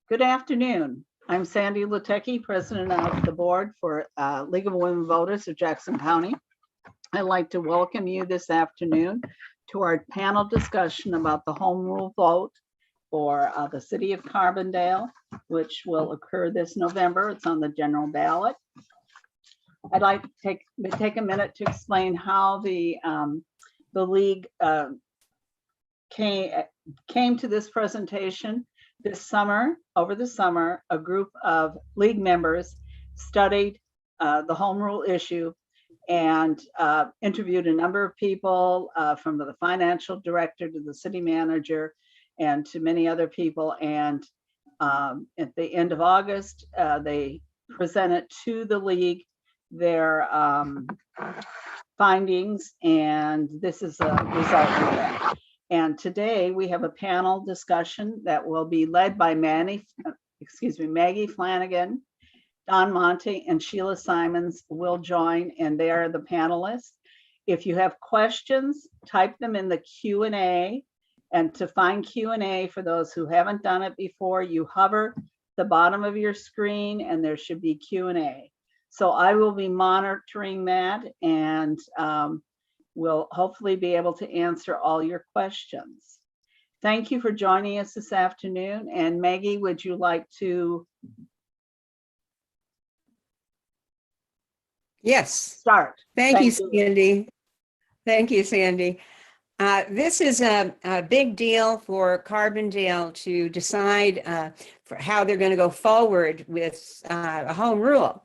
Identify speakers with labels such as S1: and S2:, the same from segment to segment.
S1: Good afternoon. I'm Sandy Latecki, President of the Board for League of Women Voters of Jackson County. I'd like to welcome you this afternoon to our panel discussion about the home rule vote for the city of Carbondale, which will occur this November. It's on the general ballot. I'd like to take a minute to explain how the league came to this presentation. This summer, over the summer, a group of league members studied the home rule issue and interviewed a number of people, from the financial director to the city manager and to many other people. And at the end of August, they presented to the league their findings, and this is a result of that. And today we have a panel discussion that will be led by Maggie Flanagan, Don Monty, and Sheila Simons will join, and they are the panelists. If you have questions, type them in the Q&A. And to find Q&A, for those who haven't done it before, you hover the bottom of your screen and there should be Q&A. So I will be monitoring that, and we'll hopefully be able to answer all your questions. Thank you for joining us this afternoon. And Maggie, would you like to?
S2: Yes.
S1: Start.
S2: Thank you, Sandy. Thank you, Sandy. This is a big deal for Carbondale to decide for how they're going to go forward with a home rule.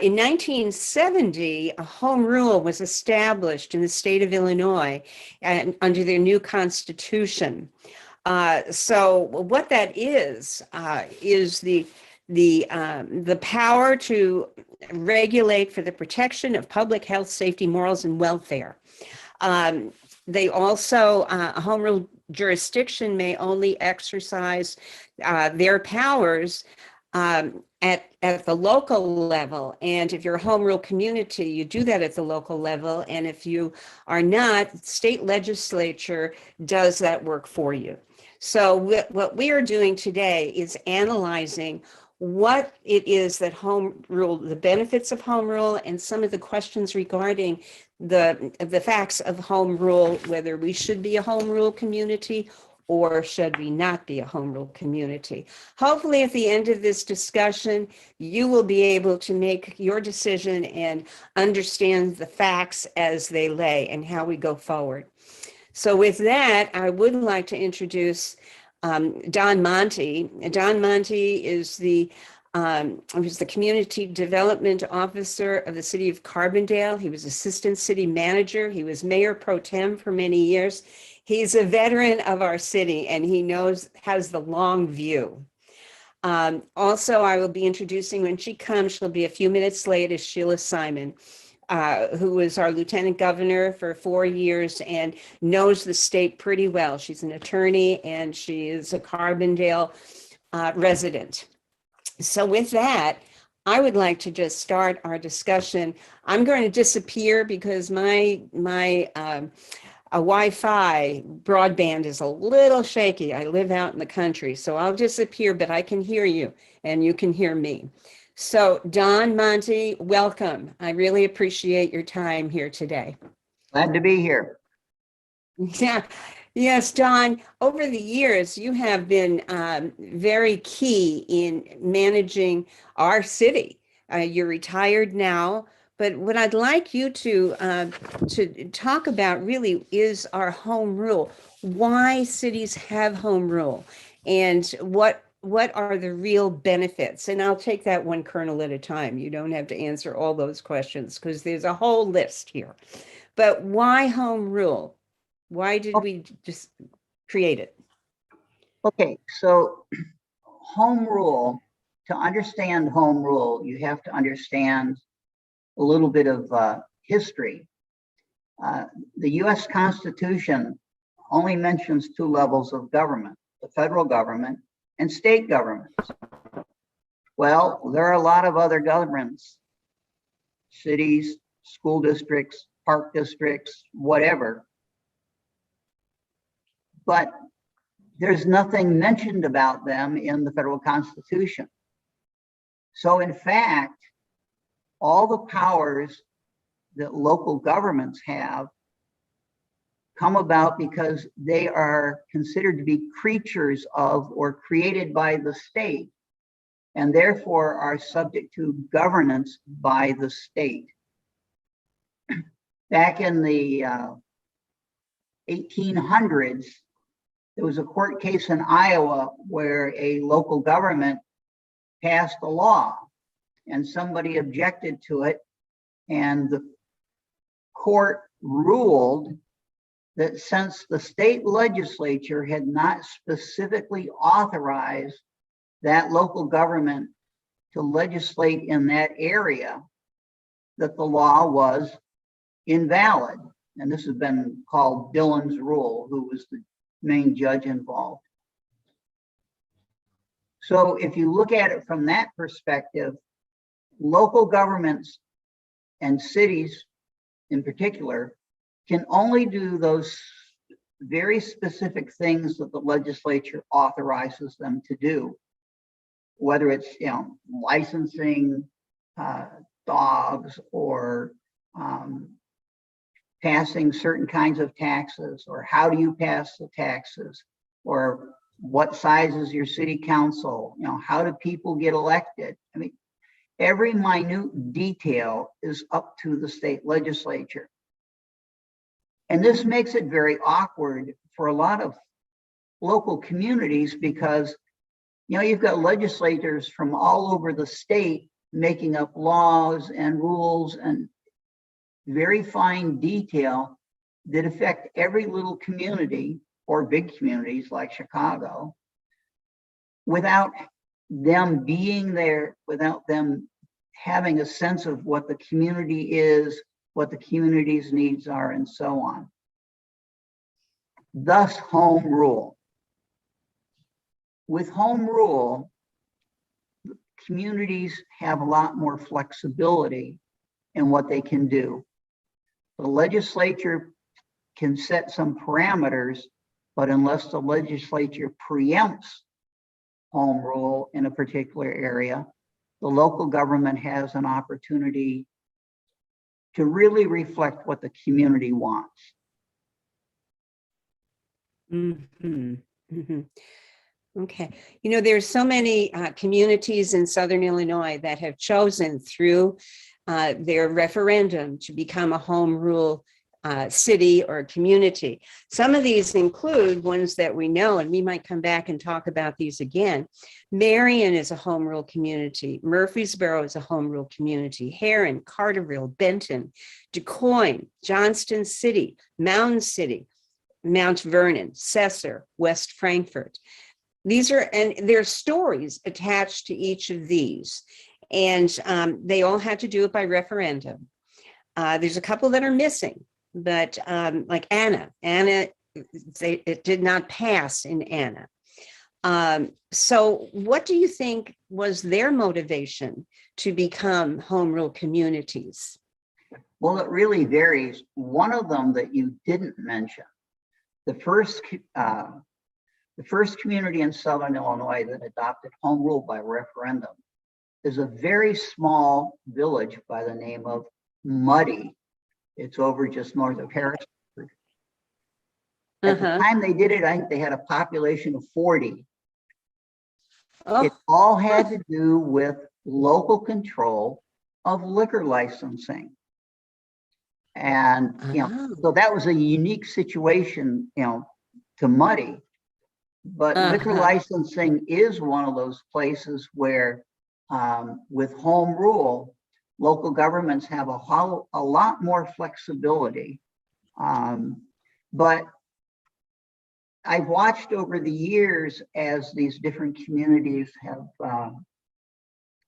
S2: In 1970, a home rule was established in the state of Illinois and under their new constitution. So what that is the power to regulate for the protection of public health, safety, morals, and welfare. They also, a home rule jurisdiction may only exercise their powers at the local level. And if you're a home rule community, you do that at the local level. And if you are not, state legislature does that work for you. So what we are doing today is analyzing what it is that home rule, the benefits of home rule, and some of the questions regarding the facts of home rule, whether we should be a home rule community or should we not be a home rule community. Hopefully at the end of this discussion, you will be able to make your decision and understand the facts as they lay and how we go forward. So with that, I would like to introduce Don Monty. Don Monty is the Community Development Officer of the City of Carbondale. He was Assistant City Manager. He was Mayor Pro Tem for many years. He's a veteran of our city, and he has the long view. Also, I will be introducing, when she comes, she'll be a few minutes late, is Sheila Simon, who was our Lieutenant Governor for 4 years and knows the state pretty well. She's an attorney and she is a Carbondale resident. So with that, I would like to just start our discussion. I'm going to disappear because my Wi-Fi broadband is a little shaky. I live out in the country, so I'll disappear, but I can hear you and you can hear me. So Don, Monty, welcome. I really appreciate your time here today.
S3: Glad to be here.
S2: Yeah. Yes, Don, over the years, you have been very key in managing our city. You're retired now, but what I'd like you to talk about really is our home rule, why cities have home rule, and what are the real benefits? And I'll take that one kernel at a time. You don't have to answer all those questions because there's a whole list here. But why home rule? Why did we just create it?
S3: Okay, so home rule, to understand home rule, you have to understand a little bit of history. The US Constitution only mentions 2 levels of government, the federal government and state governments. Well, there are a lot of other governments, cities, school districts, park districts, whatever. But there's nothing mentioned about them in the federal Constitution. So in fact, all the powers that local governments have come about because they are considered to be creatures of or created by the state, and therefore are subject to governance by the state. Back in the 1800s, there was a court case in Iowa where a local government passed a law and somebody objected to it, and the court ruled that since the state legislature had not specifically authorized that local government to legislate in that area, that the law was invalid. And this has been called Dillon's Rule, who was the main judge involved. So if you look at it from that perspective, local governments and cities in particular can only do those very specific things that the legislature authorizes them to do, whether it's licensing dogs or passing certain kinds of taxes, or how do you pass the taxes, or what size is your city council, how do people get elected. I mean, every minute detail is up to the state legislature. And this makes it very awkward for a lot of local communities because, you've got legislators from all over the state making up laws and rules and very fine detail that affect every little community or big communities like Chicago, without them being there, without them having a sense of what the community is, what the community's needs are, and so on. Thus, home rule. With home rule, communities have a lot more flexibility in what they can do. The legislature can set some parameters, but unless the legislature preempts home rule in a particular area, the local government has an opportunity to really reflect what the community wants.
S2: Mm-hmm. Mm-hmm. Okay. There's so many communities in Southern Illinois that have chosen through their referendum to become a home rule city or community. Some of these include ones that we know, and we might come back and talk about these again. Marion is a home rule community. Murfreesboro is a home rule community. Herrin, Carterville, Benton, DuQuoin, Johnston City, Mound City, Mount Vernon, Cesar, West Frankfort. These are, and there's stories attached to each of these, and they all had to do it by referendum. There's a couple that are missing, but like Anna, it did not pass in Anna. So what do you think was their motivation to become home rule communities?
S3: Well, it really varies. One of them that you didn't mention, the first community in Southern Illinois that adopted home rule by referendum is a very small village by the name of Muddy. It's over just north of Harrisburg. At the time they did it, I think they had a population of 40. Oh. It all had to do with local control of liquor licensing. And, so that was a unique situation, to Muddy. But liquor licensing is one of those places where, with home rule, local governments have a lot more flexibility. But I've watched over the years as these different communities have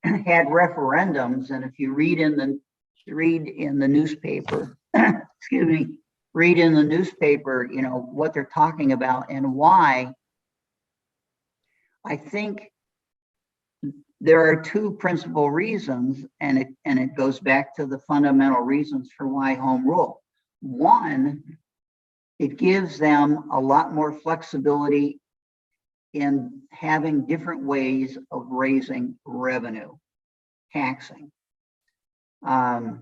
S3: had referendums, and if you read in the newspaper, excuse me, read in the newspaper, what they're talking about and why. I think there are two principal reasons, and it goes back to the fundamental reasons for why home rule. One, it gives them a lot more flexibility in having different ways of raising revenue, taxing. The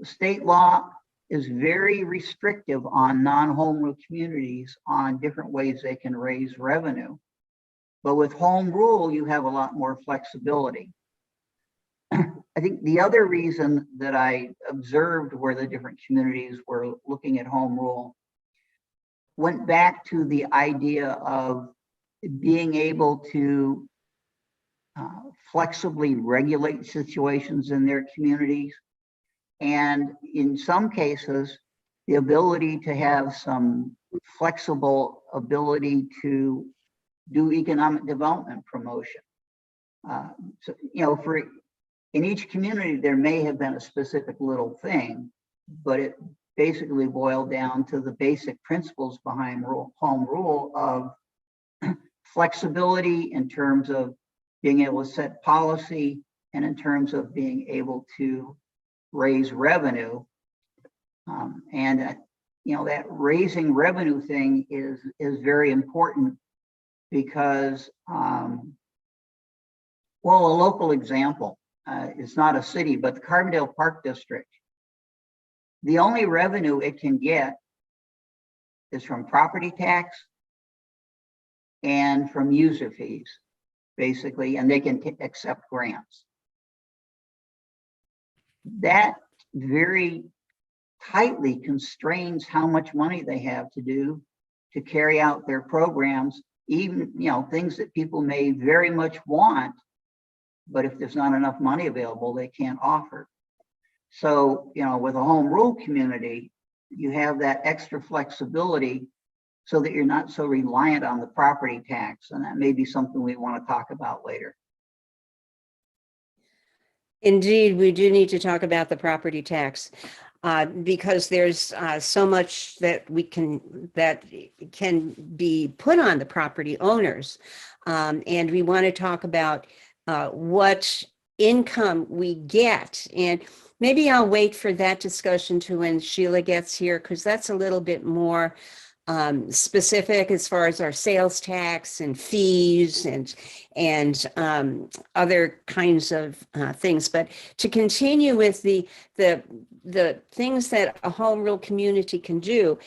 S3: state law is very restrictive on non-home rule communities on different ways they can raise revenue. But with home rule, you have a lot more flexibility. I think the other reason that I observed where the different communities were looking at home rule went back to the idea of being able to flexibly regulate situations in their communities. And in some cases, the ability to have some flexible ability to do economic development promotion. So, in each community, there may have been a specific little thing, but it basically boiled down to the basic principles behind home rule of flexibility in terms of being able to set policy and in terms of being able to raise revenue. That raising revenue thing is very important because, a local example, it's not a city, but the Carbondale Park District, the only revenue it can get is from property tax and from user fees, basically, and they can accept grants. That very tightly constrains how much money they have to do to carry out their programs, even, things that people may very much want, but if there's not enough money available, they can't offer. So, with a home rule community, you have that extra flexibility so that you're not so reliant on the property tax. And that may be something we want to talk about later.
S2: Indeed, we do need to talk about the property tax because there's so much that can be put on the property owners. And we want to talk about what income we get. And maybe I'll wait for that discussion to when Sheila gets here, because that's a little bit more specific as far as our sales tax and fees and other kinds of things. But to continue with the things that a home rule community can do,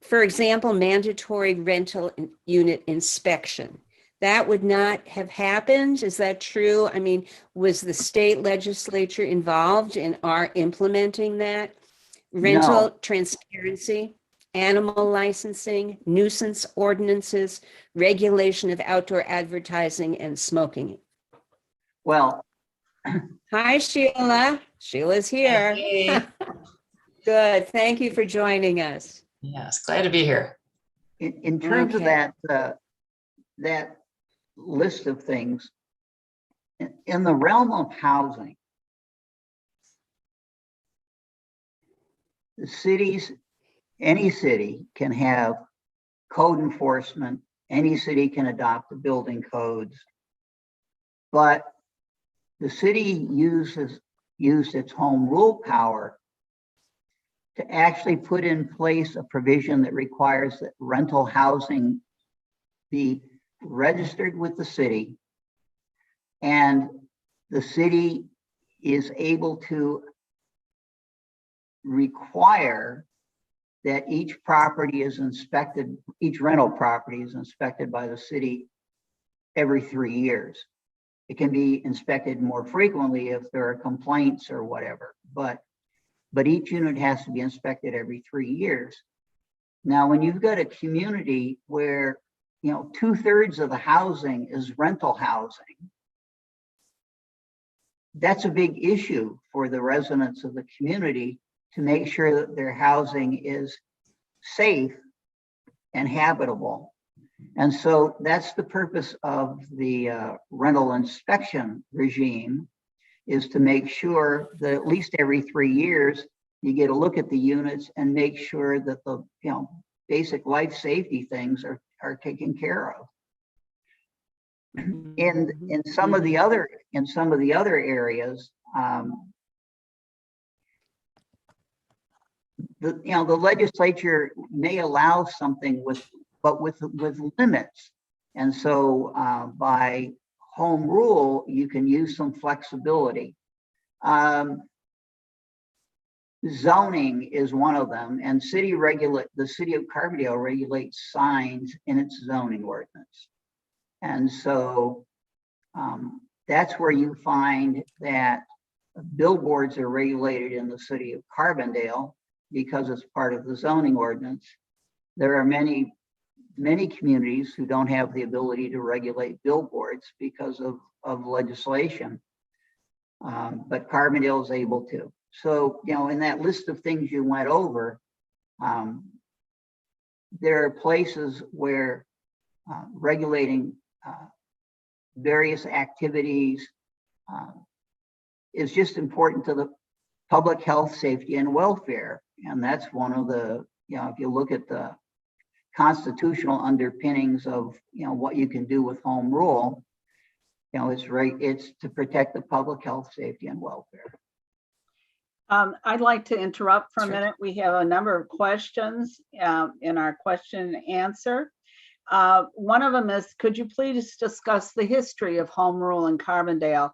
S2: for example, mandatory rental unit inspection. That would not have happened. Is that true? I mean, was the state legislature involved in our implementing that? Rental transparency, animal licensing, nuisance ordinances, regulation of outdoor advertising and smoking.
S3: Well,
S2: hi, Sheila. Sheila's here.
S4: Hey.
S2: Good. Thank you for joining us.
S4: Yes, glad to be here.
S3: In terms of that list of things, in the realm of housing, the cities, any city can have code enforcement, any city can adopt the building codes, but the city used its home rule power to actually put in place a provision that requires that rental housing be registered with the city, and the city is able to require that each property is inspected, each rental property is inspected by the city every 3 years. It can be inspected more frequently if there are complaints or whatever, but each unit has to be inspected every 3 years. Now, when you've got a community where 2/3 of the housing is rental housing, that's a big issue for the residents of the community to make sure that their housing is safe and habitable. And so that's the purpose of the rental inspection regime, is to make sure that at least every 3 years, you get a look at the units and make sure that the basic life safety things are taken care of. In some of the other areas, the legislature may allow something with limits. And so by home rule, you can use some flexibility. Zoning is one of them, and the city of Carbondale regulates signs in its zoning ordinance. And so that's where you find that billboards are regulated in the city of Carbondale because it's part of the zoning ordinance. There are many communities who don't have the ability to regulate billboards because of legislation, but Carbondale is able to. So, in that list of things you went over, there are places where regulating various activities is just important to the public health, safety, and welfare. And that's one of the, if you look at the constitutional underpinnings of, what you can do with home rule, it's to protect the public health, safety, and welfare.
S1: I'd like to interrupt for a
S2: Sure.
S1: minute. We have a number of questions in our question and answer. One of them is, could you please discuss the history of home rule in Carbondale?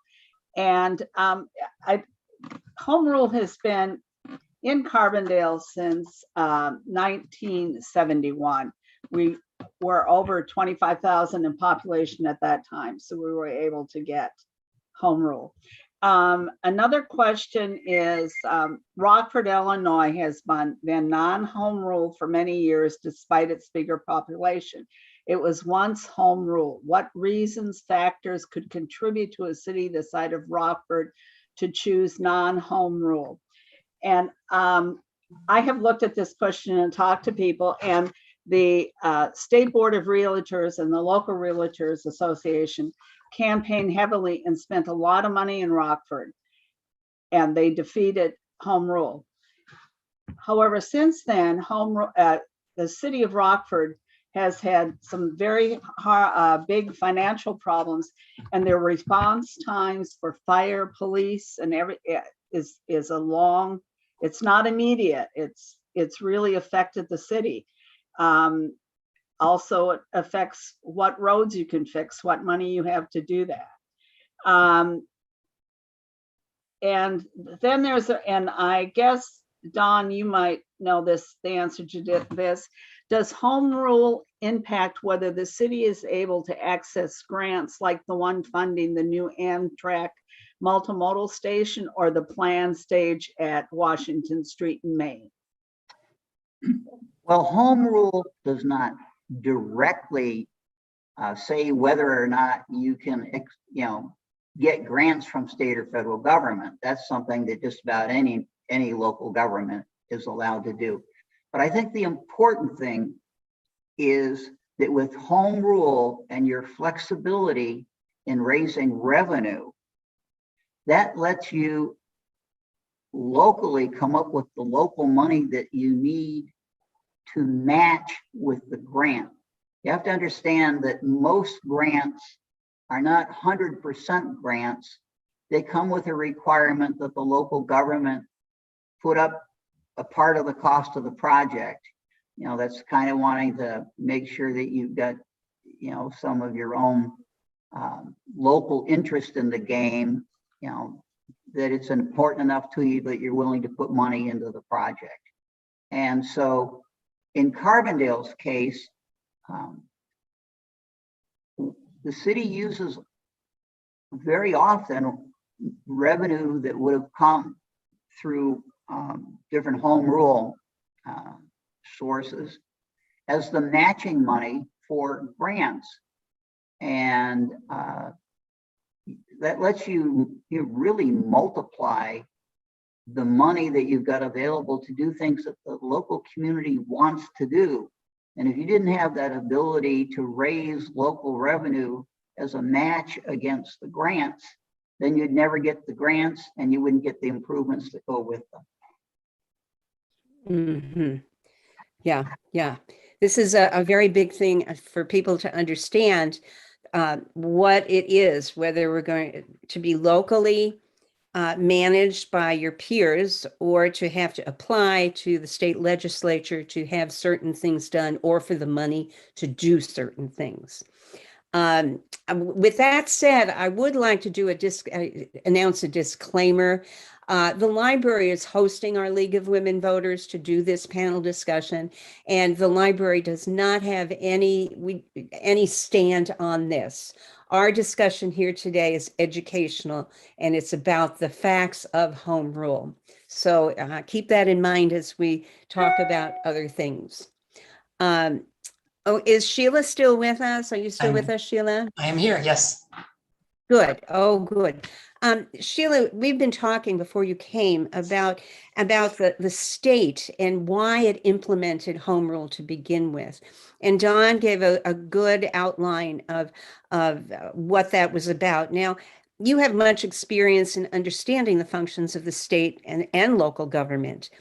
S1: And home rule has been in Carbondale since 1971. We were over 25,000 in population at that time, so we were able to get home rule. Another question is, Rockford, Illinois has been non-home rule for many years despite its bigger population. It was once home rule. What reasons, factors could contribute to a city the size of Rockford to choose non-home rule? And I have looked at this question and talked to people, and the State Board of Realtors and the local Realtors Association campaigned heavily and spent a lot of money in Rockford, and they defeated home rule. However, since then, the city of Rockford has had some very big financial problems, and their response times for fire, police, and is a long. It's not immediate. It's really affected the city. Also, it affects what roads you can fix, what money you have to do that. And then and I guess, Don, you might know the answer to this. Does home rule impact whether the city is able to access grants like the one funding the new Amtrak multimodal station or the planned stage at Washington Street in Maine?
S3: Well, home rule does not directly say whether or not you can, get grants from state or federal government. That's something that just about any local government is allowed to do. But I think the important thing is that with home rule and your flexibility in raising revenue, that lets you locally come up with the local money that you need to match with the grant. You have to understand that most grants are not 100% grants. They come with a requirement that the local government put up a part of the cost of the project. That's kind of wanting to make sure that you've got, some of your own local interest in the game, that it's important enough to you that you're willing to put money into the project. And so in Carbondale's case, the city uses very often revenue that would have come through different home rule sources as the matching money for grants. And that lets you really multiply the money that you've got available to do things that the local community wants to do. And if you didn't have that ability to raise local revenue as a match against the grants, then you'd never get the grants and you wouldn't get the improvements that go with them.
S2: Mm-hmm. Yeah. This is a very big thing for people to understand what it is, whether we're going to be locally managed by your peers or to have to apply to the state legislature to have certain things done or for the money to do certain things. With that said, I would like to do announce a disclaimer. The library is hosting our League of Women Voters to do this panel discussion, and the library does not have any stand on this. Our discussion here today is educational, and it's about the facts of home rule. So keep that in mind as we talk about other things. Oh, is Sheila still with us? Are you still with us, Sheila?
S4: I am here, yes.
S2: Good. Oh, good. Sheila, we've been talking before you came about the state and why it implemented home rule to begin with. And Don gave a good outline of what that was about. Now, you have much experience in understanding the functions of the state and local government.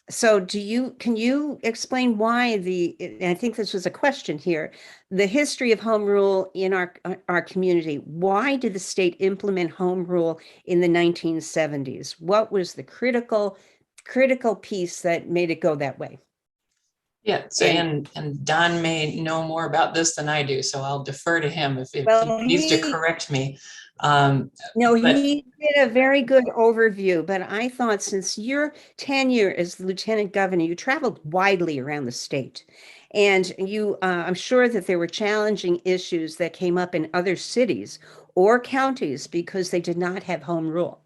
S2: So can you explain why I think this was a question here, the history of home rule in our community? Why did the state implement home rule in the 1970s? What was the critical piece that made it go that way?
S4: Yeah, so and Don may know more about this than I do, so I'll defer to him if he needs to correct me.
S2: No, he did a very good overview, but I thought since your tenure as the lieutenant governor, you traveled widely around the state, and I'm sure that there were challenging issues that came up in other cities or counties because they did not have home rule.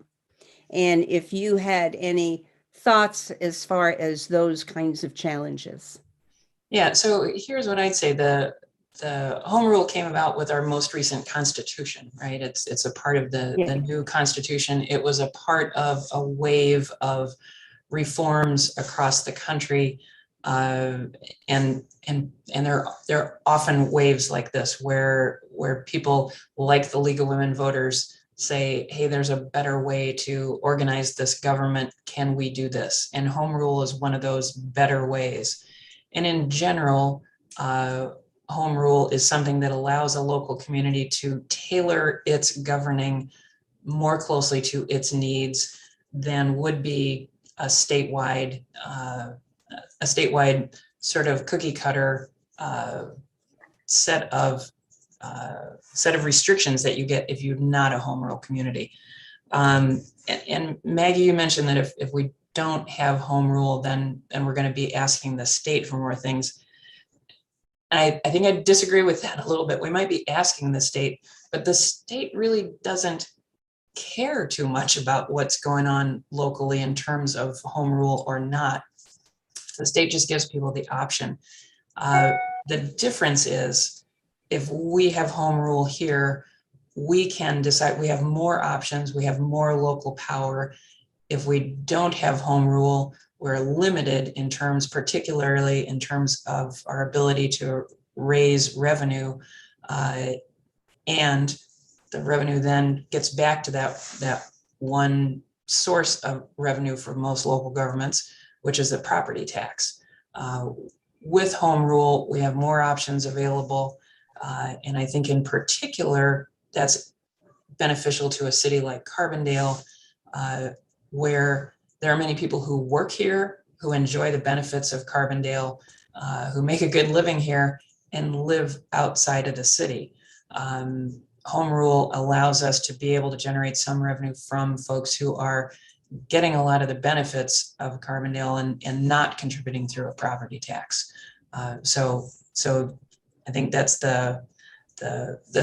S2: And if you had any thoughts as far as those kinds of challenges.
S4: Yeah, so here's what I'd say. The home rule came about with our most recent constitution, right? It's a part of the new constitution. It was a part of a wave of reforms across the country, and there are often waves like this where people like the League of Women Voters say, hey, there's a better way to organize this government. Can we do this? And home rule is one of those better ways. And in general, home rule is something that allows a local community to tailor its governing more closely to its needs than would be a statewide sort of cookie cutter set of restrictions that you get if you're not a home rule community. And Maggie, you mentioned that if we don't have home rule, then we're going to be asking the state for more things. I think I disagree with that a little bit. We might be asking the state, but the state really doesn't care too much about what's going on locally in terms of home rule or not. The state just gives people the option. The difference is if we have home rule here, we can decide, we have more options, we have more local power. If we don't have home rule, we're limited in terms, particularly in terms of our ability to raise revenue, and the revenue then gets back to that one source of revenue for most local governments, which is the property tax. With home rule, we have more options available, and I think in particular that's beneficial to a city like Carbondale, where there are many people who work here, who enjoy the benefits of Carbondale, who make a good living here and live outside of the city. Home rule allows us to be able to generate some revenue from folks who are getting a lot of the benefits of Carbondale and not contributing through a property tax. So I think that's the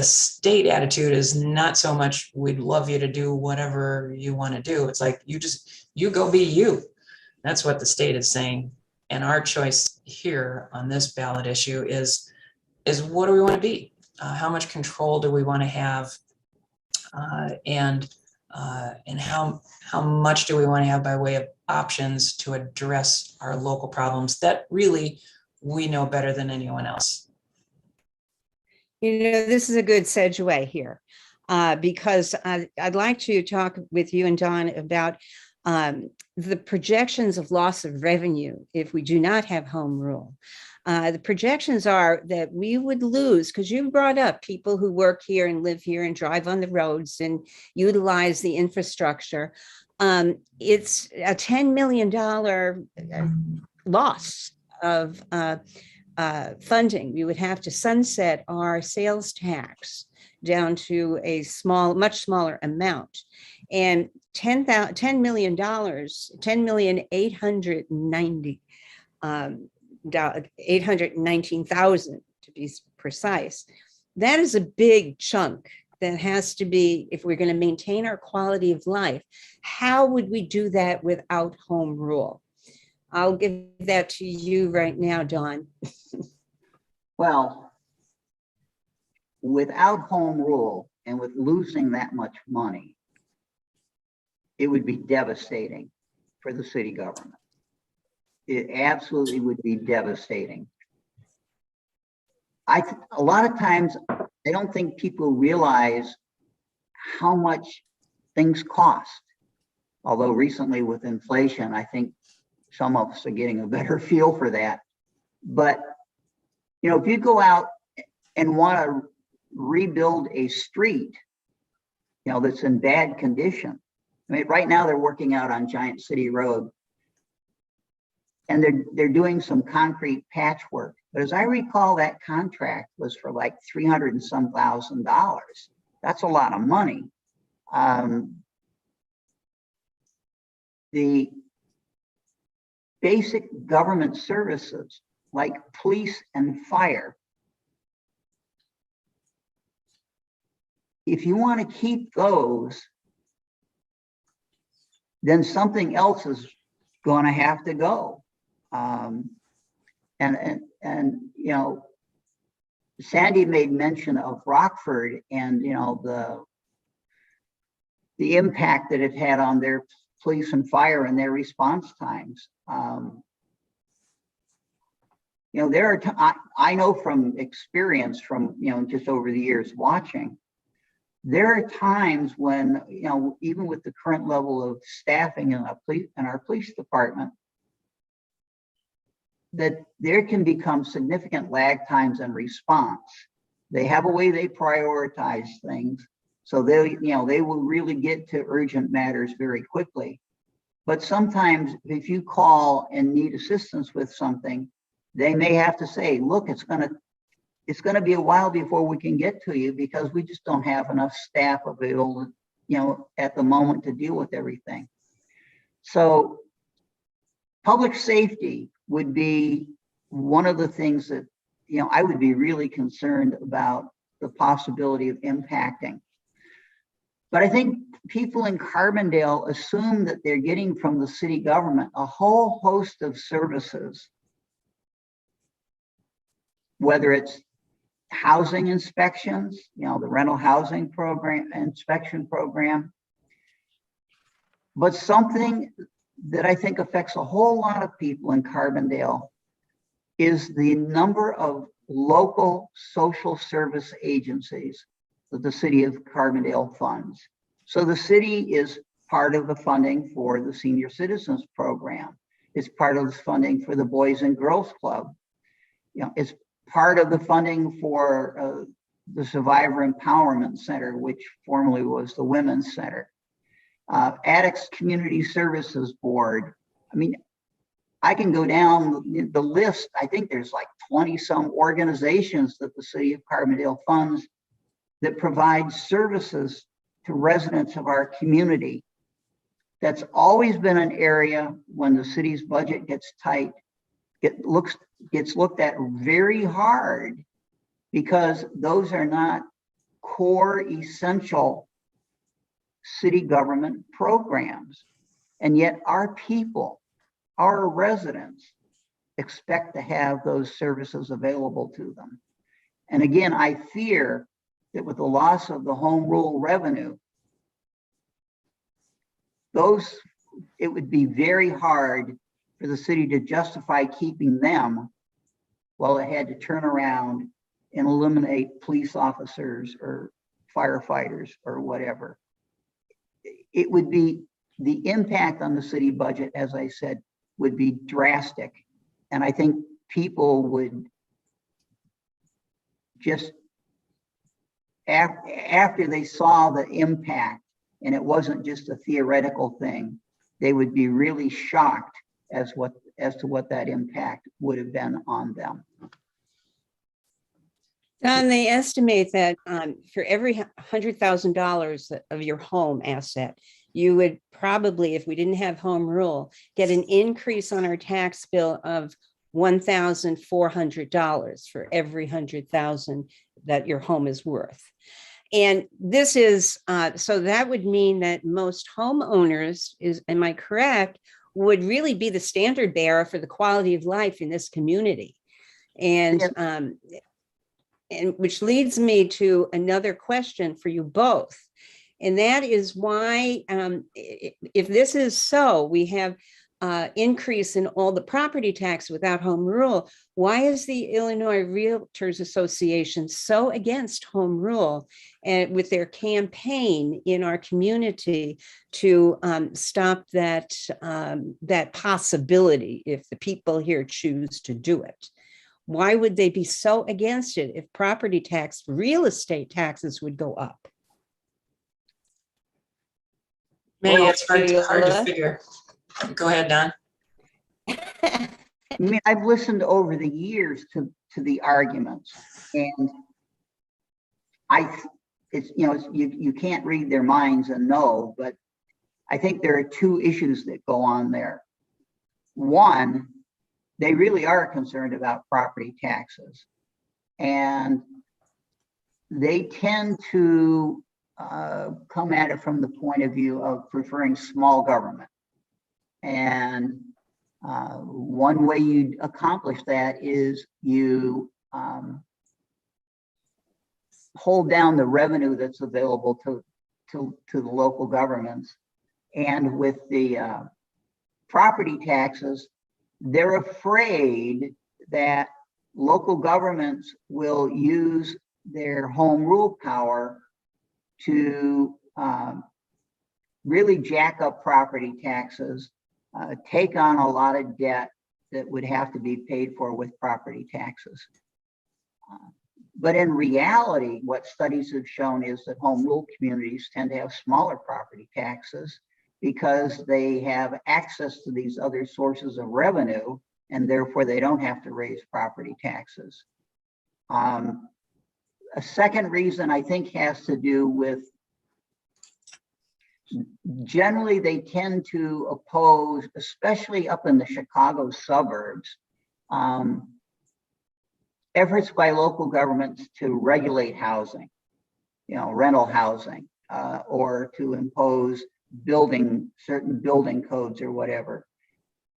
S4: state attitude is not so much we'd love you to do whatever you want to do. It's like you go be you. That's what the state is saying. And our choice here on this ballot issue is what do we want to be? How much control do we want to have? And how much do we want to have by way of options to address our local problems that really we know better than anyone else?
S2: You know, this is a good segue here, because I'd like to talk with you and Don about the projections of loss of revenue if we do not have home rule. The projections are that we would lose, because you brought up people who work here and live here and drive on the roads and utilize the infrastructure. It's a $10 million loss of funding. We would have to sunset our sales tax down to a much smaller amount. And $10 million, $819,000 to be precise. That is a big chunk that has to be, if we're going to maintain our quality of life. How would we do that without home rule? I'll give that to you right now, Dawn.
S3: Well, without home rule and with losing that much money, it would be devastating for the city government. It absolutely would be devastating. A lot of times, I don't think people realize how much things cost. Although recently with inflation, I think some of us are getting a better feel for that. But, you know, if you go out and want to rebuild a street, you know, that's in bad condition. I mean, right now they're working out on Giant City Road and they're doing some concrete patchwork. But as I recall, that contract was for like $300 and some thousand. That's a lot of money. The basic government services like police and fire, if you want to keep those, then something else is going to have to go. And you know, Sandy made mention of Rockford and, you know, the impact that it had on their police and fire and their response times. You know, there are, I know from experience from, you know, just over the years watching, there are times when, you know, even with the current level of staffing in our police department, that there can become significant lag times in response. They have a way they prioritize things. So they, you know, they will really get to urgent matters very quickly. But sometimes if you call and need assistance with something, they may have to say, look, it's going to be a while before we can get to you because we just don't have enough staff available, you know, at the moment to deal with everything. So public safety would be one of the things that, you know, I would be really concerned about the possibility of impacting. But I think people in Carbondale assume that they're getting from the city government a whole host of services, whether it's housing inspections, you know, the rental housing program, inspection program, but something that I think affects a whole lot of people in Carbondale is the number of local social service agencies that the city of Carbondale funds. So the city is part of the funding for the Senior Citizens Program. It's part of the funding for the Boys and Girls Club. You know, it's part of the funding for the Survivor Empowerment Center, which formerly was the Women's Center. Addicts Community Services Board. I mean, I can go down the list. I think there's like 20 some organizations that the city of Carbondale funds that provide services to residents of our community. That's always been an area when the city's budget gets tight, gets looked at very hard because those are not core essential city government programs. And yet our people, our residents, expect to have those services available to them. And again, I fear that with the loss of the home rule revenue, it would be very hard for the city to justify keeping them while it had to turn around and eliminate police officers or firefighters or whatever. It would be, the impact on the city budget, as I said, would be drastic. And I think people would just, after they saw the impact, and it wasn't just a theoretical thing, they would be really shocked as to what that impact would have been on them.
S2: And they estimate that for every $100,000 of your home asset, you would probably, if we didn't have home rule, get an increase on our tax bill of $1,400 for every 100,000 that your home is worth. And this is, so that would mean that most homeowners, am I correct, would really be the standard bearer for the quality of life in this community. And, and which leads me to another question for you both. And that is why, if this is so, we have increase in all the property tax without home rule. Why is the Illinois Realtors Association so against home rule and with their campaign in our community to stop that, that possibility if the people here choose to do it? Why would they be so against it if property tax, real estate taxes would go up?
S4: Maybe
S3: Well,
S4: it's hard to figure. Go ahead, Don.
S3: I mean, I've listened over the years to the arguments, and it's, you know, you can't read their minds and know, but I think there are two issues that go on there. One, they really are concerned about property taxes, and they tend to come at it from the point of view of preferring small government. And one way you accomplish that is you hold down the revenue that's available to the local governments. And with the property taxes, they're afraid that local governments will use their home rule power to really jack up property taxes, take on a lot of debt that would have to be paid for with property taxes. But in reality, what studies have shown is that home rule communities tend to have smaller property taxes because they have access to these other sources of revenue, and therefore they don't have to raise property taxes. A second reason I think has to do with, generally they tend to oppose, especially up in the Chicago suburbs, efforts by local governments to regulate housing, you know, rental housing, or to impose certain building codes or whatever.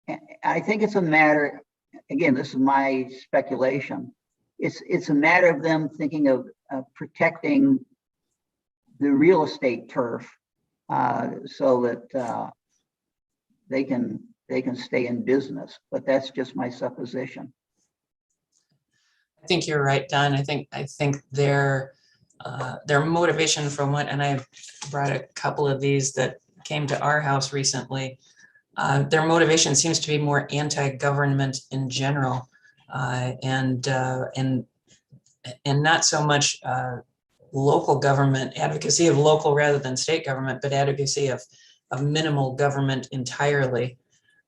S3: And I think it's a matter, again, this is my speculation, it's a matter of them thinking of protecting the real estate turf so that they can stay in business. But that's just my supposition.
S4: I think you're right, Don. I think their motivation from what, and I brought a couple of these that came to our house recently. Their motivation seems to be more anti-government in general, and not so much local government, advocacy of local rather than state government, but advocacy of minimal government entirely.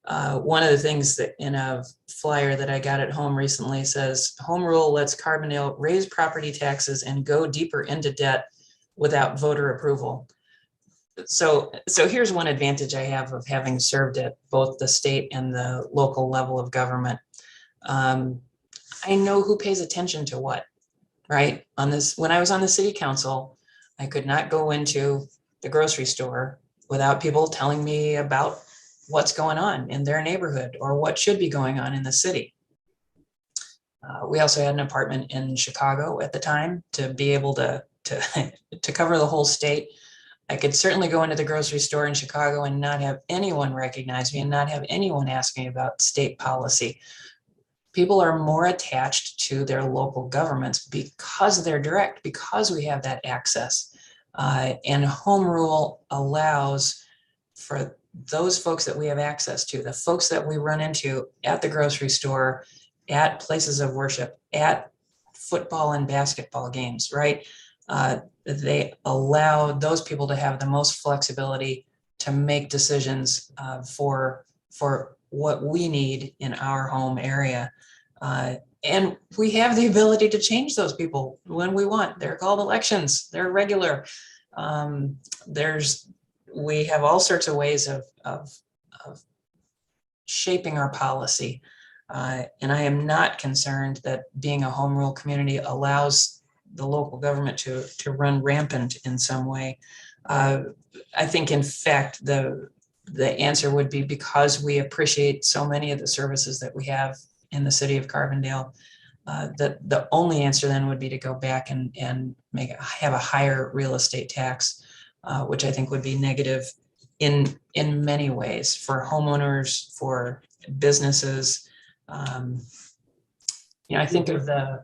S4: One of the things that in a flyer that I got at home recently says, home rule lets Carbondale raise property taxes and go deeper into debt without voter approval. So here's one advantage I have of having served at both the state and the local level of government. I know who pays attention to what, right? On this, when I was on the city council, I could not go into the grocery store without people telling me about what's going on in their neighborhood or what should be going on in the city. We also had an apartment in Chicago at the time to be able to cover the whole state. I could certainly go into the grocery store in Chicago and not have anyone recognize me and not have anyone ask me about state policy. People are more attached to their local governments because they're direct, because we have that access. And home rule allows for those folks that we have access to, the folks that we run into at the grocery store, at places of worship, at football and basketball games, right? They allow those people to have the most flexibility to make decisions for what we need in our home area. And we have the ability to change those people when we want. They're called elections. They're regular. We have all sorts of ways of shaping our policy. And I am not concerned that being a home rule community allows the local government to run rampant in some way. I think, in fact, the answer would be because we appreciate so many of the services that we have in the city of Carbondale, that the only answer then would be to go back and have a higher real estate tax, which I think would be negative in many ways for homeowners, for businesses. I think of the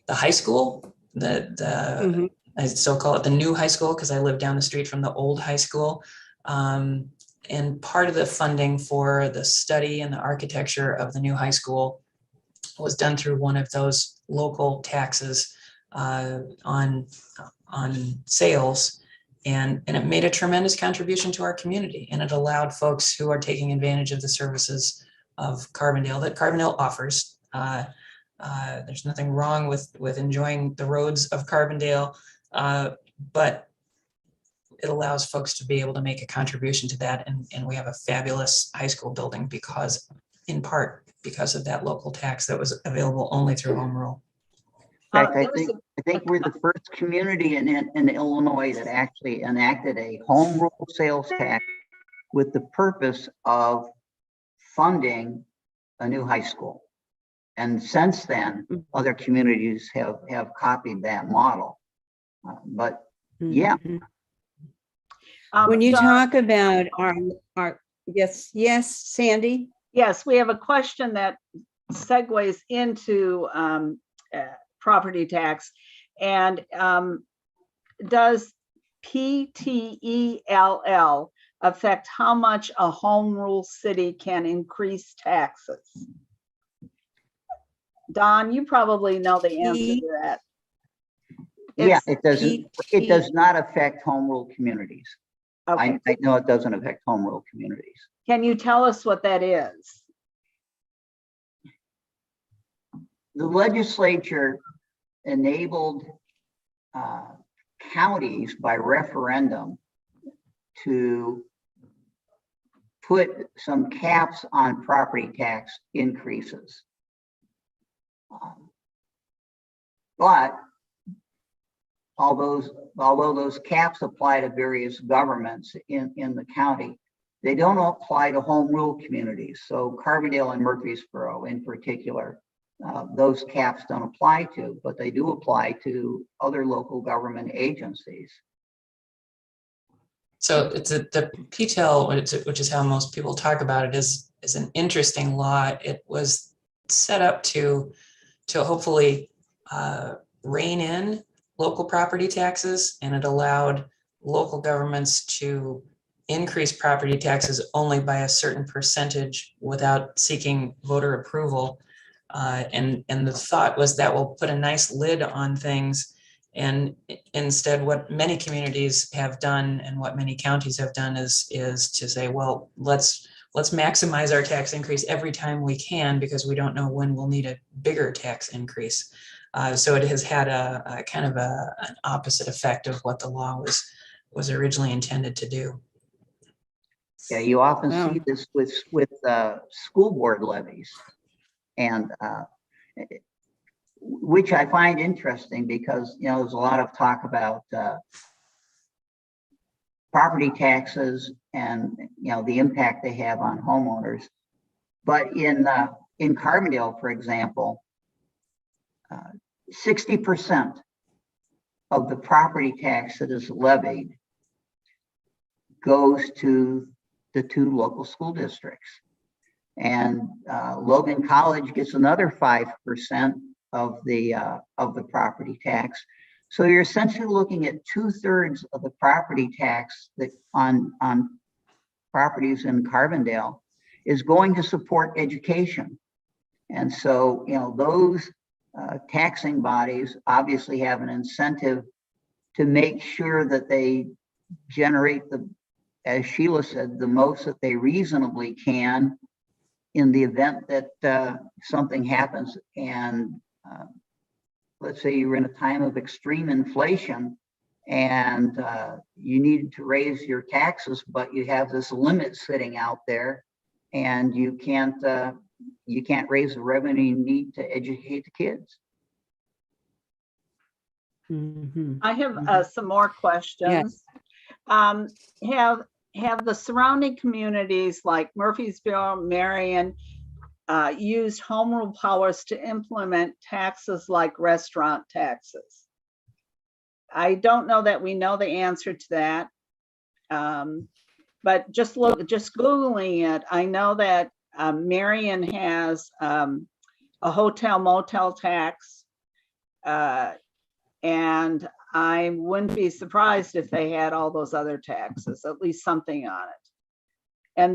S4: high school, I still call it the new high school because I live down the street from the old high school. And part of the funding for the study and the architecture of the new high school was done through one of those local taxes on sales. And it made a tremendous contribution to our community. And it allowed folks who are taking advantage of the services of Carbondale that Carbondale offers. There's nothing wrong with enjoying the roads of Carbondale, but it allows folks to be able to make a contribution to that. And we have a fabulous high school building in part because of that local tax that was available only through home rule.
S3: In fact, I think we're the first community in Illinois that actually enacted a home rule sales tax with the purpose of funding a new high school. And since then, other communities have copied that model. But yeah.
S2: When you
S1: Dawn,
S2: talk about our yes, Sandy?
S1: yes, we have a question that segues into property tax. And does PTELL affect how much a home rule city can increase taxes? Don, you probably know the answer to that.
S3: Yeah,
S1: It's
S3: it does not affect home rule communities.
S1: okay.
S3: I know it doesn't affect home rule communities.
S1: Can you tell us what that is?
S3: The legislature enabled counties by referendum to put some caps on property tax increases. But although those caps apply to various governments in the county, they don't apply to home rule communities. So Carbondale and Murfreesboro in particular, those caps don't apply to, but they do apply to other local government agencies.
S4: So it's the PTEL, which is how most people talk about it, is an interesting law. It was set up to hopefully rein in local property taxes, and it allowed local governments to increase property taxes only by a certain percentage without seeking voter approval. And the thought was that will put a nice lid on things. And instead, what many communities have done and what many counties have done is to say, well, let's maximize our tax increase every time we can, because we don't know when we'll need a bigger tax increase. So it has had a kind of an opposite effect of what the law was originally intended to do.
S3: Yeah, you often see this with school board levies, and which I find interesting because there's a lot of talk about property taxes and the impact they have on homeowners. But in Carbondale, for example, 60% of the property tax that is levied goes to the 2 local school districts. And Logan College gets another 5% of the property tax. So you're essentially looking at 2/3 of the property tax that on properties in Carbondale is going to support education. And so those taxing bodies obviously have an incentive to make sure that they generate as Sheila said, the most that they reasonably can in the event that something happens and let's say you're in a time of extreme inflation and you need to raise your taxes, but you have this limit sitting out there and you can't raise the revenue you need to educate the kids.
S2: Mhm.
S1: I have some more questions. Have the surrounding communities like Murfreesboro, Marion, used home rule powers to implement taxes like restaurant taxes? I don't know that we know the answer to that. But just Googling it, I know that Marion has a hotel motel tax. And I wouldn't be surprised if they had all those other taxes, at least something on it. And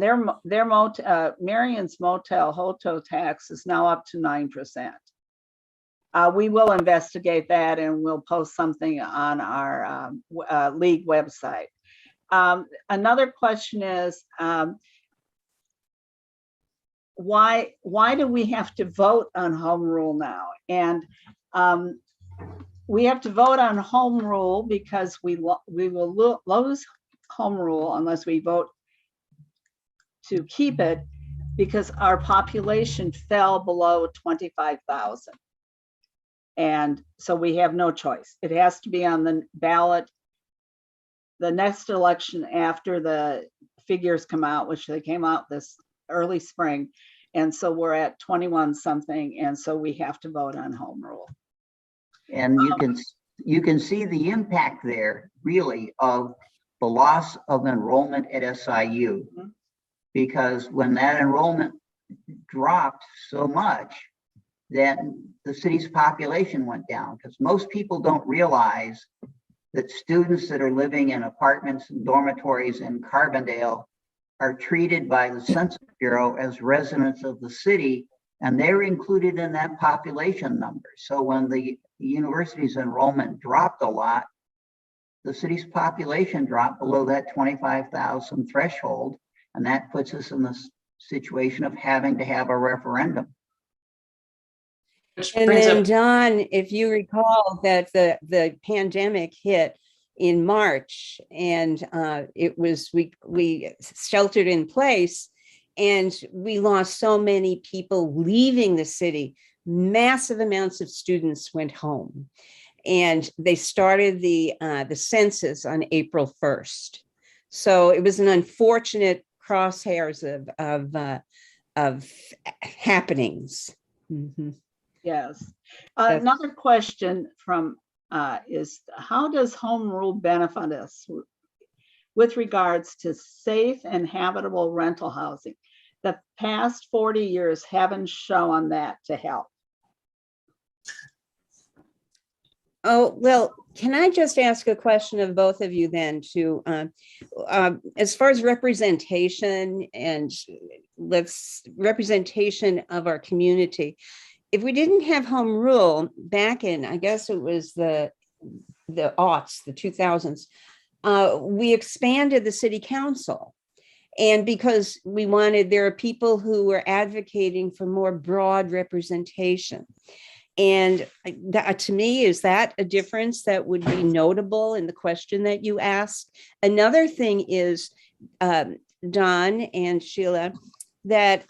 S1: Marion's motel hotel tax is now up to 9%. We will investigate that and we'll post something on our league website. Another question is, why do we have to vote on home rule now? And we have to vote on home rule because we will lose home rule unless we vote to keep it, because our population fell below 25,000. And so we have no choice. It has to be on the ballot the next election after the figures come out, which they came out this early spring. And so we're at 21 something. And so we have to vote on home rule.
S3: And you can see the impact there really of the loss of enrollment at SIU, because when that enrollment dropped so much, then the city's population went down, because most people don't realize that students that are living in apartments and dormitories in Carbondale are treated by the Census Bureau as residents of the city, and they're included in that population number. So when the university's enrollment dropped a lot, the city's population dropped below that 25,000 threshold, and that puts us in the situation of having to have a referendum.
S4: Which
S2: And
S4: brings
S2: then
S4: up,
S2: Don, if you recall that the pandemic hit in March, and we sheltered in place, and we lost so many people leaving the city. Massive amounts of students went home, and they started the census on April 1st. So it was an unfortunate crosshairs of happenings. Mm-hmm.
S1: Yes. Another question from is, how does home rule benefit us with regards to safe and habitable rental housing? The past 40 years haven't shown that to help.
S2: Oh, well, can I just ask a question of both of you then to, as far as representation and representation of our community, if we didn't have home rule back in, I guess it was the aughts, the 2000s, we expanded the city council. And because there are people who were advocating for more broad representation. And that, to me, is that a difference that would be notable in the question that you asked? Another thing is, Don and Sheila, that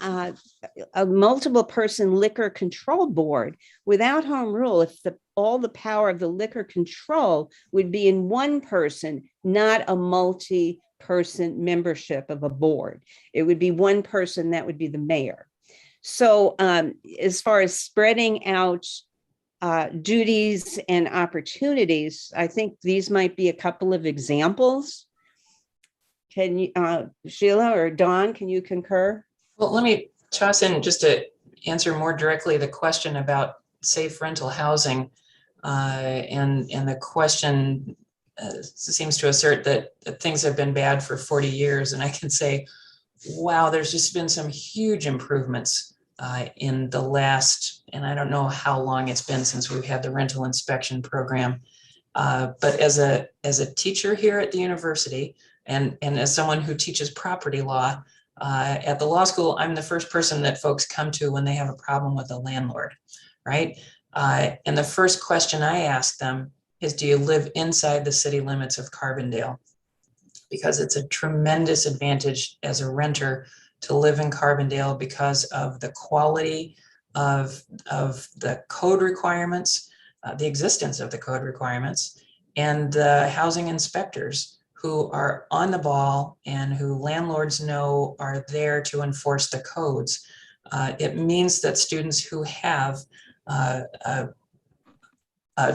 S2: a multiple person liquor control board without home rule, if all the power of the liquor control would be in one person, not a multi-person membership of a board. It would be one person, that would be the mayor. So as far as spreading out duties and opportunities, I think these might be a couple of examples. Can you, Sheila or Dawn, can you concur?
S4: well, let me toss in just to answer more directly the question about safe rental housing. And the question seems to assert that things have been bad for 40 years. And I can say, wow, there's just been some huge improvements in the last, and I don't know how long it's been since we've had the rental inspection program. But as a teacher here at the university, and as someone who teaches property law, At the law school, I'm the first person that folks come to when they have a problem with a landlord, right? And the first question I ask them is, do you live inside the city limits of Carbondale? Because it's a tremendous advantage as a renter to live in Carbondale because of the quality of the code requirements, the existence of the code requirements, and the housing inspectors who are on the ball and who landlords know are there to enforce the codes. It means that students who have a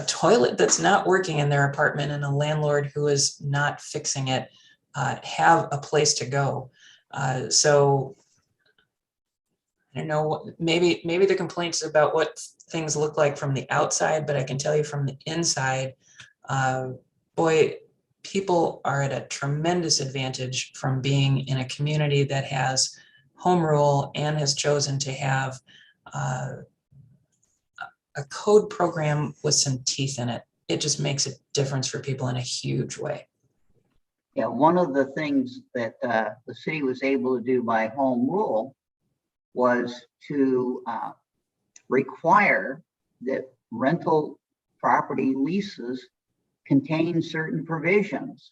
S4: toilet that's not working in their apartment and a landlord who is not fixing it have a place to go. So I don't know, maybe the complaints about what things look like from the outside, but I can tell you from the inside, boy, people are at a tremendous advantage from being in a community that has home rule and has chosen to have a code program with some teeth in it. It just makes a difference for people in a huge way.
S3: Yeah, one of the things that the city was able to do by home rule was to require that rental property leases contain certain provisions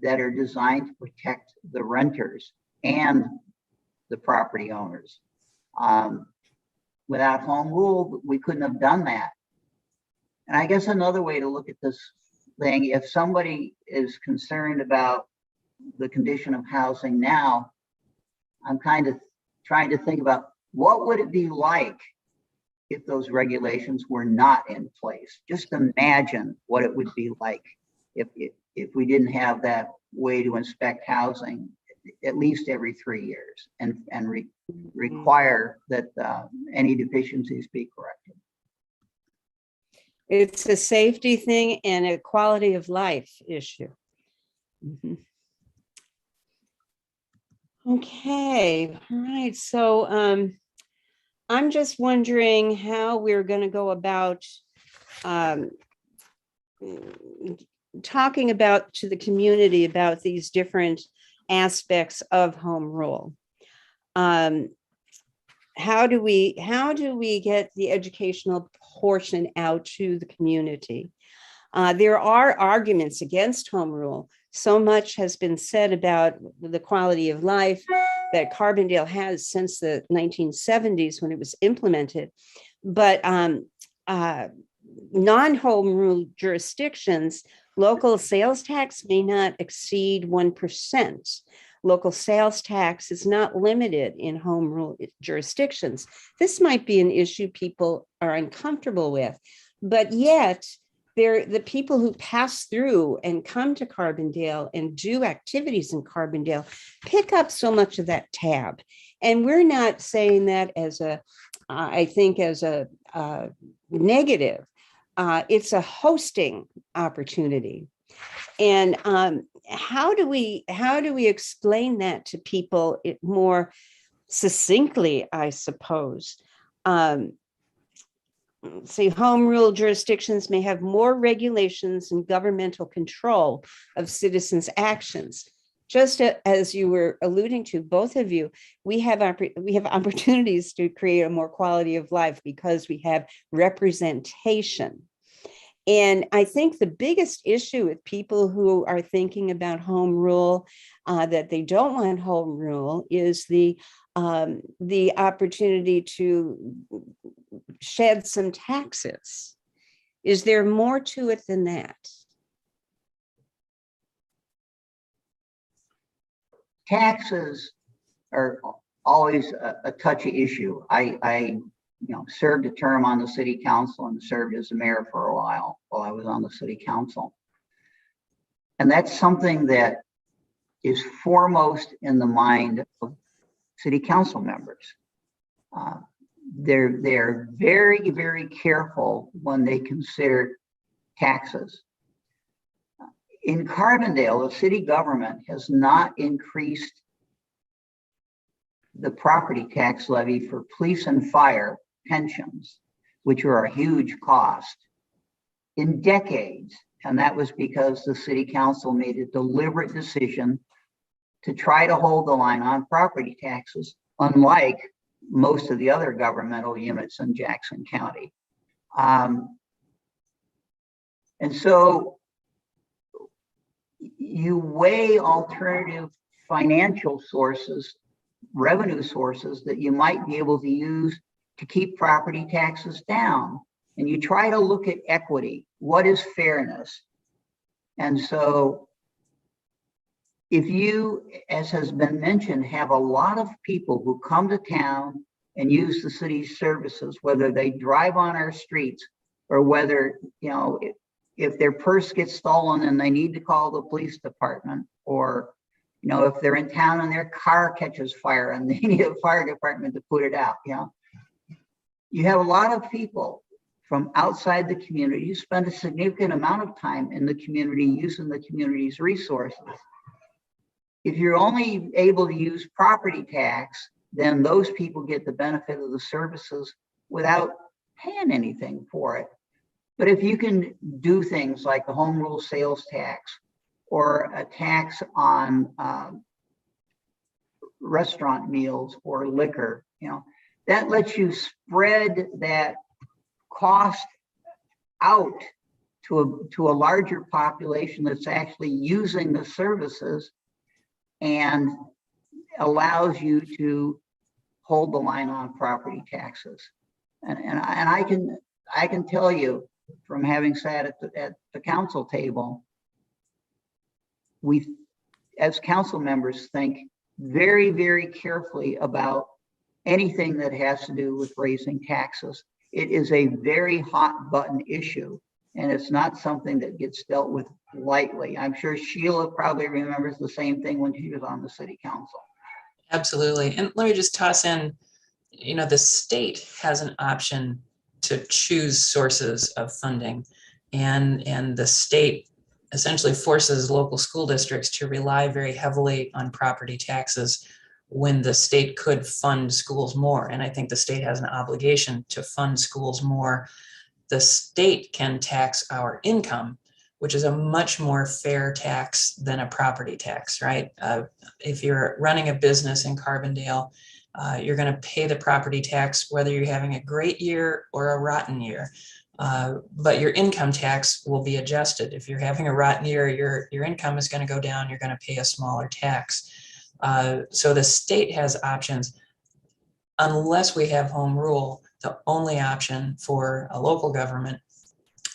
S3: that are designed to protect the renters and the property owners. Without home rule, we couldn't have done that. And I guess another way to look at this thing, if somebody is concerned about the condition of housing now, I'm kind of trying to think about what would it be like if those regulations were not in place. Just imagine what it would be like if we didn't have that way to inspect housing at least every 3 years and require that any deficiencies be corrected.
S2: It's a safety thing and a quality of life issue. Mhm. Okay, all right. So I'm just wondering how we're going to go about talking about to the community about these different aspects of home rule. How do we get the educational portion out to the community? There are arguments against home rule. So much has been said about the quality of life that Carbondale has since the 1970s when it was implemented. But non-home rule jurisdictions, local sales tax may not exceed 1%. Local sales tax is not limited in home rule jurisdictions. This might be an issue people are uncomfortable with, but yet the people who pass through and come to Carbondale and do activities in Carbondale pick up so much of that tab. And we're not saying that as I think as a negative. It's a hosting opportunity. And how do we explain that to people more succinctly, I suppose? See, home rule jurisdictions may have more regulations and governmental control of citizens' actions. Just as you were alluding to, both of you, we have opportunities to create a more quality of life because we have representation. And I think the biggest issue with people who are thinking about home rule, that they don't want home rule, is the opportunity to shed some taxes. Is there more to it than that?
S3: Taxes are always a touchy issue. I served a term on the city council and served as a mayor for a while I was on the city council. And that's something that is foremost in the mind of city council members. They're very, very careful when they consider taxes. In Carbondale, the city government has not increased the property tax levy for police and fire pensions, which are a huge cost, in decades. And that was because the city council made a deliberate decision to try to hold the line on property taxes, unlike most of the other governmental units in Jackson County. And so you weigh alternative financial sources, revenue sources that you might be able to use to keep property taxes down. And you try to look at equity. What is fairness? And so if you, as has been mentioned, have a lot of people who come to town and use the city's services, whether they drive on our streets or whether, you know, if their purse gets stolen and they need to call the police department, or, you know, if they're in town and their car catches fire and they need a fire department to put it out, you know, you have a lot of people from outside the community who spend a significant amount of time in the community using the community's resources. If you're only able to use property tax, then those people get the benefit of the services without paying anything for it. But if you can do things like the home rule sales tax or a tax on restaurant meals or liquor, you know, that lets you spread that cost out to a larger population that's actually using the services, and allows you to hold the line on property taxes. And I can tell you, from having sat at the council table, we, as council members, think very, very carefully about anything that has to do with raising taxes. It is a very hot button issue, and it's not something that gets dealt with lightly. I'm sure Sheila probably remembers the same thing when she was on the city council.
S4: Absolutely. And let me just toss in, you know, the state has an option to choose sources of funding, and the state essentially forces local school districts to rely very heavily on property taxes when the state could fund schools more. And I think the state has an obligation to fund schools more. The state can tax our income, which is a much more fair tax than a property tax, right? If you're running a business in Carbondale, you're going to pay the property tax whether you're having a great year or a rotten year. But your income tax will be adjusted. If you're having a rotten year, your income is going to go down, you're going to pay a smaller tax. So the state has options. Unless we have home rule, the only option for a local government,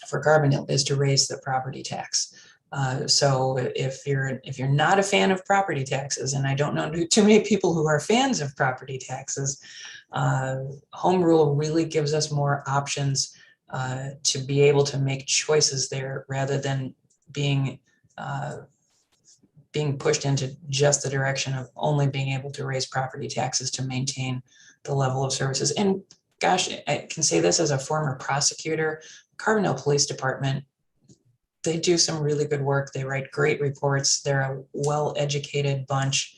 S4: for Carbondale, is to raise the property tax. So if you're not a fan of property taxes, and I don't know too many people who are fans of property taxes, home rule really gives us more options to be able to make choices there, rather than being pushed into just the direction of only being able to raise property taxes to maintain the level of services. And gosh, I can say this as a former prosecutor, Carbondale Police Department, they do some really good work. They write great reports. They're a well-educated bunch.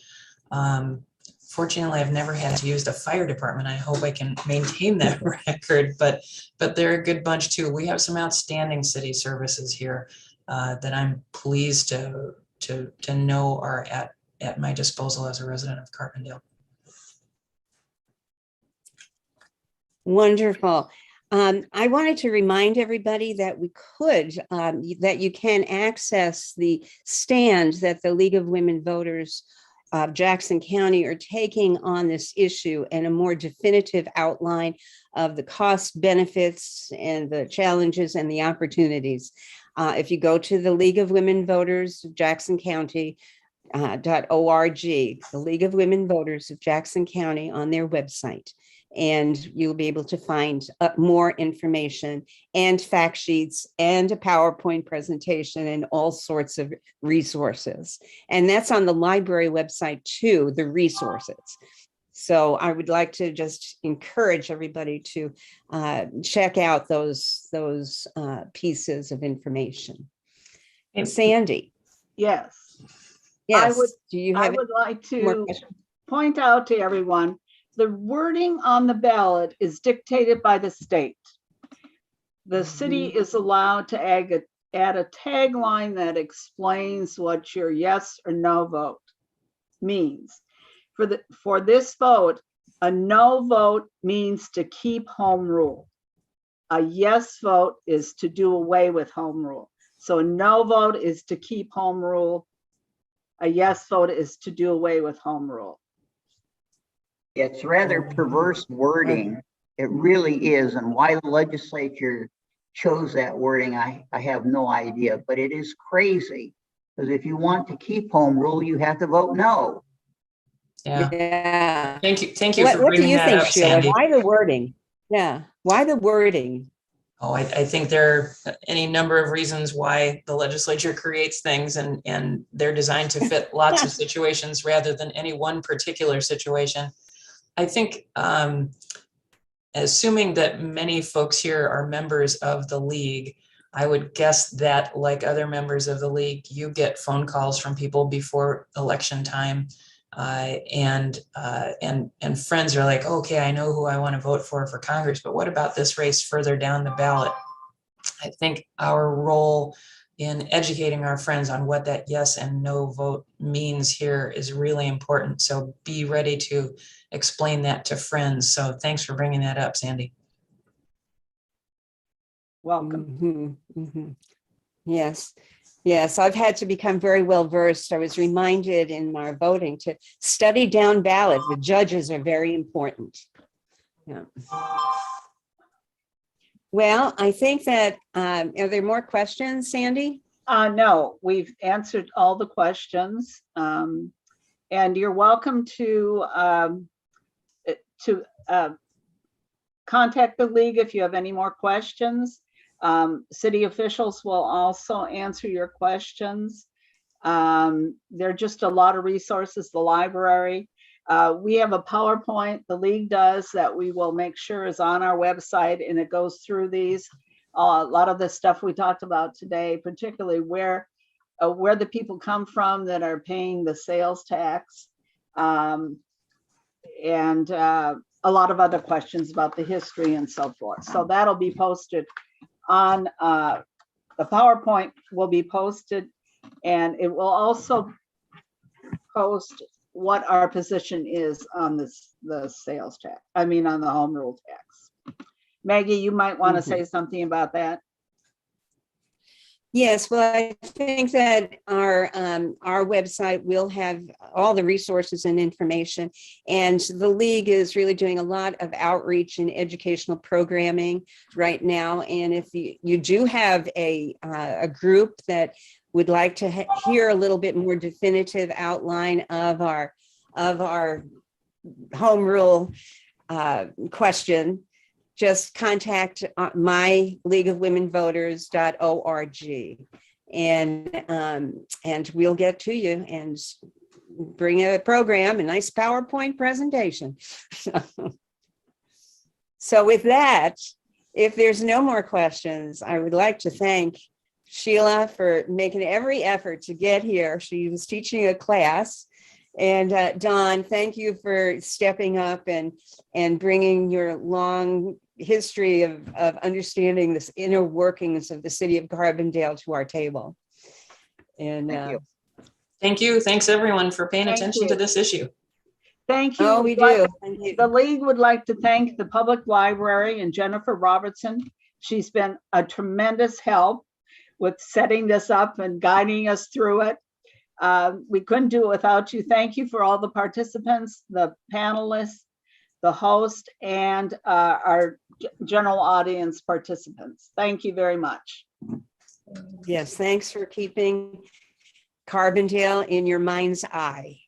S4: Fortunately, I've never had to use the fire department. I hope I can maintain that record, but they're a good bunch too. We have some outstanding city services here that I'm pleased to know are at my disposal as a resident of Carbondale.
S2: Wonderful. I wanted to remind everybody that that you can access the stand that the League of Women Voters of Jackson County are taking on this issue, and a more definitive outline of the cost, benefits, and the challenges and the opportunities. If you go to the League of Women Voters of Jackson County, .org, the League of Women Voters of Jackson County, on their website, and you'll be able to find more information and fact sheets and a PowerPoint presentation and all sorts of resources. And that's on the library website too, the resources. So I would like to just encourage everybody to check out those pieces of information. And Sandy.
S1: Yes.
S2: Yes. Do you have
S1: I would like
S2: more
S1: to
S2: questions?
S1: point out to everyone, the wording on the ballot is dictated by the state. The city is allowed to add a tagline that explains what your yes or no vote. means. For this vote, a no vote means to keep home rule. A yes vote is to do away with home rule. So a no vote is to keep home rule. A yes vote is to do away with home rule.
S3: It's rather perverse wording. It really is. And why the legislature chose that wording, I have no idea, but it is crazy. Because if you want to keep home rule, you have to vote no.
S4: Yeah.
S2: Yeah.
S4: Thank you
S2: What
S4: for
S2: do
S4: bringing
S2: you
S4: that
S2: think,
S4: up,
S2: Sheila?
S4: Sandy.
S2: Why the wording? Yeah. Why the wording?
S4: Oh, I think there are any number of reasons why the legislature creates things, and they're designed to fit lots of situations rather than any one particular situation. I think, assuming that many folks here are members of the league, I would guess that, like other members of the league, you get phone calls from people before election time, and friends are like, okay, I know who I want to vote for Congress, but what about this race further down the ballot? I think our role in educating our friends on what that yes and no vote means here is really important. So be ready to explain that to friends. So thanks for bringing that up, Sandy.
S1: Welcome.
S2: Yes. Yes, I've had to become very well versed. I was reminded in our voting to study down ballot. The judges are very important. Yeah. Well, I think that, are there more questions, Sandy?
S1: No, we've answered all the questions. And you're welcome to contact the league if you have any more questions. City officials will also answer your questions. There are just a lot of resources, the library. We have a PowerPoint, the league does, that we will make sure is on our website, and it goes through these. A lot of the stuff we talked about today, particularly where the people come from that are paying the sales tax, and a lot of other questions about the history and so forth. So that'll be posted on, the PowerPoint will be posted, and it will also post what our position is on the sales tax, on the home rule tax. Maggie, you might want to say something about that.
S2: Yes, well, I think that our website will have all the resources and information, and the league is really doing a lot of outreach and educational programming right now. And if you do have a group that would like to hear a little bit more definitive outline of our home rule question, just contact myleagueofwomenvoters.org, and we'll get to you and bring a program, a nice PowerPoint presentation. So with that, if there's no more questions, I would like to thank Sheila for making every effort to get here. She was teaching a class. And Don, thank you for stepping up and bringing your long history of understanding this inner workings of the city of Carbondale to our table. And
S3: Thank you.
S4: Thank you. Thanks everyone for paying
S1: Thank
S4: attention
S1: you.
S4: to this issue.
S1: Thank you.
S2: oh, we do. Thank you.
S1: The league would like to thank the public library and Jennifer Robertson. She's been a tremendous help with setting this up and guiding us through it. We couldn't do it without you. Thank you for all the participants, the panelists, the host, and our general audience participants. Thank you very much.
S2: Yes, thanks for keeping Carbondale in your mind's eye.